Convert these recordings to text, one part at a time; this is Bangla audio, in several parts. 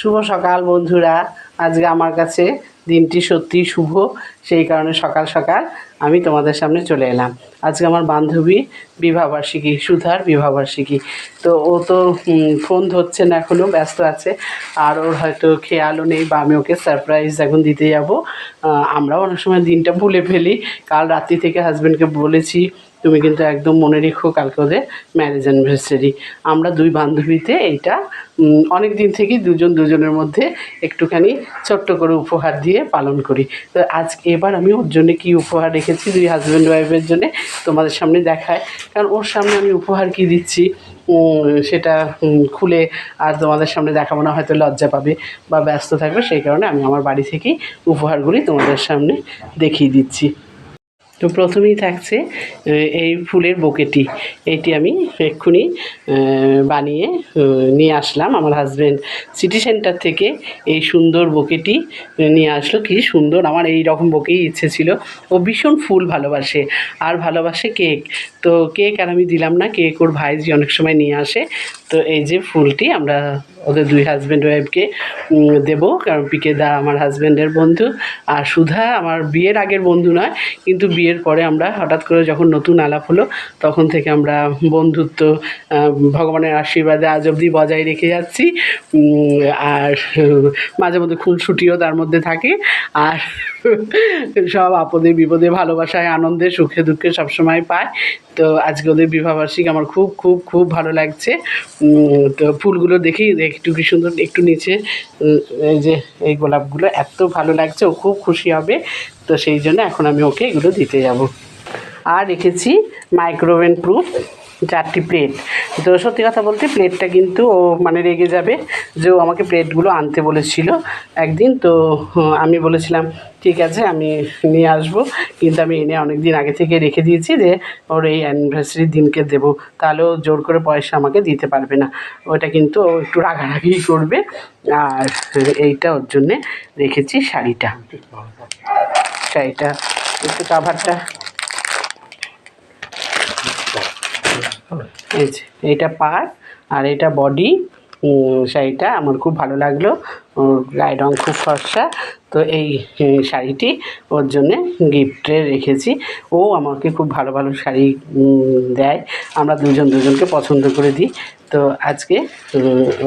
শুভ সকাল বন্ধুরা। আজকে আমার কাছে দিনটি সত্যিই শুভ, সেই কারণে সকাল সকাল আমি তোমাদের সামনে চলে এলাম। আজকে আমার বান্ধবী বিবাহবার্ষিকী, সুধার বিবাহবার্ষিকী। তো ও তো ফোন ধরছে না, এখনও ব্যস্ত আছে, আর ওর হয়তো খেয়ালও নেই বা আমি ওকে সারপ্রাইজ এখন দিতে যাব। আমরাও অনেক সময় দিনটা ভুলে ফেলি। কাল রাত্রি থেকে হাজব্যান্ডকে বলেছি, তুমি কিন্তু একদম মনে রেখো কালকে ওদের ম্যারেজ অ্যানিভার্সারি। আমরা দুই বান্ধবীতে এইটা অনেক দিন থেকেই দুজনের মধ্যে একটুখানি ছোট্ট করে উপহার দিয়ে পালন করি। তো এবার আমি ওর জন্যে কী উপহার রেখেছি, দুই হাজব্যান্ড ওয়াইফের জন্যে তোমাদের সামনে দেখায়। কারণ ওর সামনে আমি উপহার কী দিচ্ছি সেটা খুলে আর তোমাদের সামনে দেখাবো না, হয়তো লজ্জা পাবে বা ব্যস্ত থাকবে, সেই কারণে আমি আমার বাড়ি থেকেই উপহারগুলি তোমাদের সামনে দেখিয়ে দিচ্ছি। তো প্রথমেই থাকছে এই ফুলের বোকেটি। এইটি আমি এক্ষুনি বানিয়ে নিয়ে আসলাম। আমার হাজব্যান্ড সিটি সেন্টার থেকে এই সুন্দর বোকেটি নিয়ে আসলো। কী সুন্দর, আমার এই রকম বোকেই ইচ্ছে ছিল। ও ভীষণ ফুল ভালোবাসে আর ভালোবাসে কেক। তো কেক আর আমি দিলাম না, কেক ওর ভাইজি অনেক সময় নিয়ে আসে। তো এই যে ফুলটি আমরা ওদের দুই হাজব্যান্ড ওয়াইফকে দেবো, কারণ পিকে দা আমার হাজব্যান্ডের বন্ধু আর সুধা আমার বিয়ের আগের বন্ধু নয়, কিন্তু বিয়ের পরে আমরা হঠাৎ করে যখন নতুন আলাপ হলো তখন থেকে আমরা বন্ধুত্ব ভগবানের আশীর্বাদে আজ অবধি বজায় রেখে যাচ্ছি। আর মাঝে মধ্যে খুনসুটিও তার মধ্যে থাকে। আর সব আপদে বিপদে ভালোবাসায় আনন্দে সুখে দুঃখে সবসময় পায়। তো আজকে ওদের বিবাহবার্ষিকী আমার খুব খুব খুব ভালো লাগছে। তো ফুলগুলো দেখি একটু কি সুন্দর, একটু নিচে এই যে এই গোলাপগুলো এত ভালো লাগছে, ও খুব খুশি হবে। তো সেই জন্য এখন আমি ওকে এগুলো দিতে যাব। আর রেখেছি মাইক্রোওভেন প্রুফ 4টি প্লেট। তো সত্যি কথা বলতে প্লেটটা কিন্তু ও মানে রেগে যাবে যে ও আমাকে প্লেটগুলো আনতে বলেছিল একদিন। তো আমি বলেছিলাম ঠিক আছে আমি নিয়ে আসবো, কিন্তু আমি এনে অনেক দিন আগে থেকে রেখে দিয়েছি যে ওর এই অ্যানিভার্সারির দিনকে দেবো, তাহলে ও জোর করে পয়সা আমাকে দিতে পারবে না। ওটা কিন্তু ও একটু রাগারাগি করবে। আর এইটা ওর জন্যে রেখেছি শাড়িটা একটু কাভারটা, এই যে এইটা পাড় আর এটা বডি। শাড়িটা আমার খুব ভালো লাগলো, ওর গায়ের রঙ খুব ফর্সা। তো এই শাড়িটি ওর জন্যে গিফটে রেখেছি। ও আমাকে খুব ভালো ভালো শাড়ি দেয়, আমরা দুজনকে পছন্দ করে দিই। তো আজকে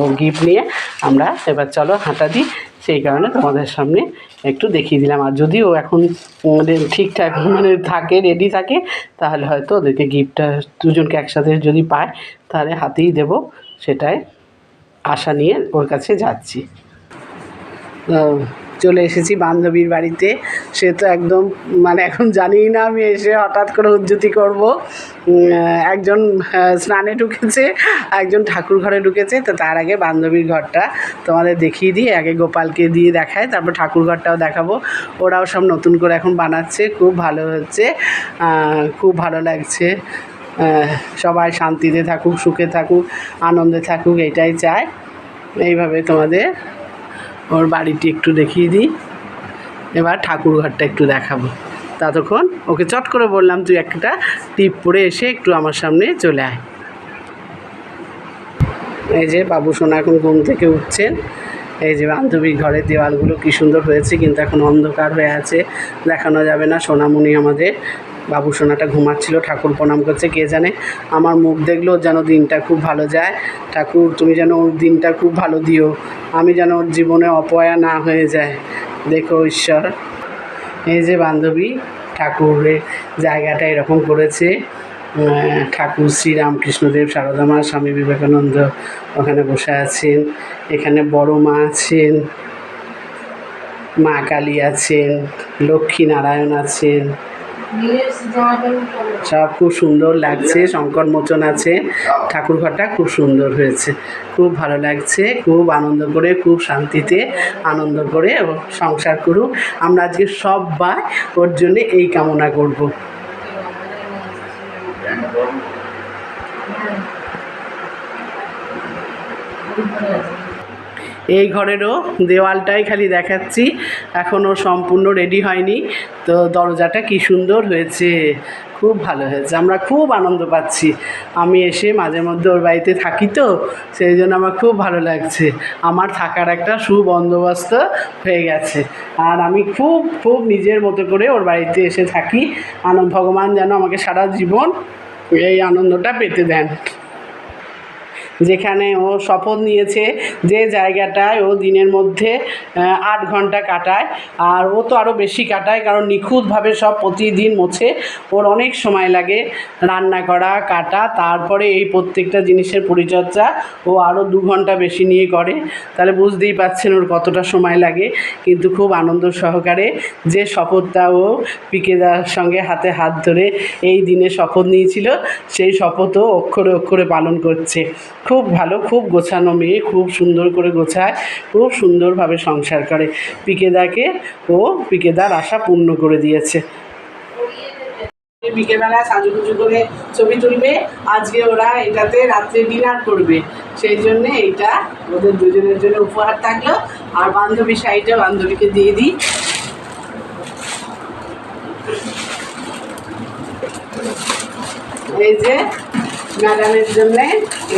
ও গিফট নিয়ে আমরা এবার চলো হাঁটা দিই, সেই কারণে তোমাদের সামনে একটু দেখিয়ে দিলাম। আর যদি ও এখন ঠিকঠাক মানে থাকে, রেডি থাকে, তাহলে হয়তো ওদেরকে গিফটটা দুজনকে একসাথে যদি পায় তাহলে হাতেই দেবো, সেটাই আশা নিয়ে ওর কাছে যাচ্ছি। চলে এসেছি বান্ধবীর বাড়িতে। সে তো একদম মানে এখন জানিই না আমি এসে হঠাৎ করে উজ্জুতি করব। একজন স্নানে ঢুকেছে, একজন ঠাকুর ঘরে ঢুকেছে। তো তার আগে বান্ধবীর ঘরটা তোমাদের দেখিয়ে দিই, আগে গোপালকে দিয়ে দেখায়, তারপর ঠাকুর ঘরটাও দেখাবো। ওরাও সব নতুন করে এখন বানাচ্ছে, খুব ভালো হচ্ছে, খুব ভালো লাগছে। সবাই শান্তিতে থাকুক, সুখে থাকুক, আনন্দে থাকুক, এটাই চায়। এইভাবে তোমাদের ওর বাড়িটি একটু দেখিয়ে দিই, এবার ঠাকুর ঘরটা একটু দেখাবো। ততক্ষণ ওকে চট করে বললাম তুই একটা টিপ পরে এসে একটু আমার সামনে চলে আয়। এই যে বাবু সোনা এখন ঘুম থেকে উঠছেন। এই যে বান্ধবীর ঘরের দেওয়ালগুলো কী সুন্দর হয়েছে, কিন্তু এখন অন্ধকার হয়ে আছে, দেখানো যাবে না। সোনামণি আমাদের বাবু সোনাটা ঘুমাচ্ছিল, ঠাকুর প্রণাম করছে। কে জানে আমার মুখ দেখলেও যেন দিনটা খুব ভালো যায়। ঠাকুর তুমি যেন ওর দিনটা খুব ভালো দিও, আমি যেন ওর জীবনে অপয়া না হয়ে যায়, দেখো ঈশ্বর। এই যে বান্ধবী ঠাকুরের জায়গাটা এরকম করেছে। ঠাকুর শ্রীরামকৃষ্ণদেব, সারদা মা, স্বামী বিবেকানন্দ ওখানে বসে আছেন। এখানে বড় মা আছেন, মা কালী আছেন, লক্ষ্মী নারায়ণ আছেন, সব খুব সুন্দর লাগছে। শঙ্কর মোচন আছে, ঠাকুর ঘরটা খুব সুন্দর হয়েছে, খুব ভালো লাগছে। খুব আনন্দ করে, খুব শান্তিতে আনন্দ করে সংসার করুক। আমরা আজকে সবাই ওর জন্যে এই কামনা করব। এই ঘরেরও দেওয়ালটাই খালি দেখাচ্ছি, এখনও সম্পূর্ণ রেডি হয়নি। তো দরজাটা কি সুন্দর হয়েছে, খুব ভালো হয়েছে, আমরা খুব আনন্দ পাচ্ছি। আমি এসে মাঝে মধ্যে ওর বাড়িতে থাকি, তো সেই জন্য আমার খুব ভালো লাগছে। আমার থাকার একটা সুবন্দোবস্ত হয়ে গেছে, আর আমি খুব খুব নিজের মতো করে ওর বাড়িতে এসে থাকি। ভগবান যেন আমাকে সারা জীবন এই আনন্দটা পেতে দেন। যেখানে ও শপথ নিয়েছে, যে জায়গাটায় ও দিনের মধ্যে 8 ঘন্টা কাটায়, আর ও তো আরও বেশি কাটায়, কারণ নিখুঁতভাবে সব প্রতিদিন মোছে। ওর অনেক সময় লাগে রান্না করা, কাটা, তারপরে এই প্রত্যেকটা জিনিসের পরিচর্যা ও আরও 2 ঘন্টা বেশি নিয়ে করে। তাহলে বুঝতেই পারছেন ওর কতটা সময় লাগে। কিন্তু খুব আনন্দ সহকারে যে শপথটা ও পিকেদার সঙ্গে হাতে হাত ধরে এই দিনে শপথ নিয়েছিল, সেই শপথও অক্ষরে অক্ষরে পালন করছে। খুব ভালো, খুব গোছানো মেয়ে, খুব সুন্দর করে গোছায়, খুব সুন্দরভাবে সংসার করে। পিকেদাকে ও পিকেদার আশা পূর্ণ করে দিয়েছে। বিকেলবেলা সাজুগুজু করে ছবি তুলবে, আজকে ওরা এটাতে রাত্রে ডিনার করবে, সেই জন্যে এইটা ওদের দুজনের জন্য উপহার থাকলো। আর বান্ধবী শাড়িটা বান্ধবীকে দিয়ে দিই। এই যে ম্যাডামের জন্যে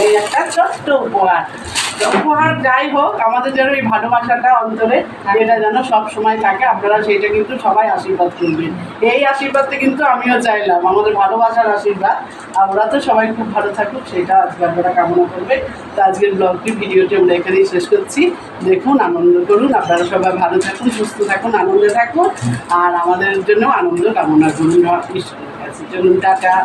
এই একটা ছোট্ট উপহার। উপহার যাই হোক, আমাদের যেন এই ভালোবাসাটা অন্তরে এটা যেন সব সময় থাকে, আপনারা সেইটা কিন্তু সবাই আশীর্বাদ করবেন। এই আশীর্বাদটা কিন্তু আমিও চাইলাম, আমাদের ভালোবাসার আশীর্বাদ। আর ওরা তো সবাই খুব ভালো থাকুক, সেটা আজকে আপনারা কামনা করবে। তো আজকের ব্লগটি, ভিডিওটি আমরা এখানেই শেষ করছি। দেখুন, আনন্দ করুন, আপনারা সবাই ভালো থাকুন, সুস্থ থাকুন, আনন্দে থাকুন, আর আমাদের জন্য আনন্দ কামনা করুন ঈশ্বরের কাছে। চলুন, টাটা।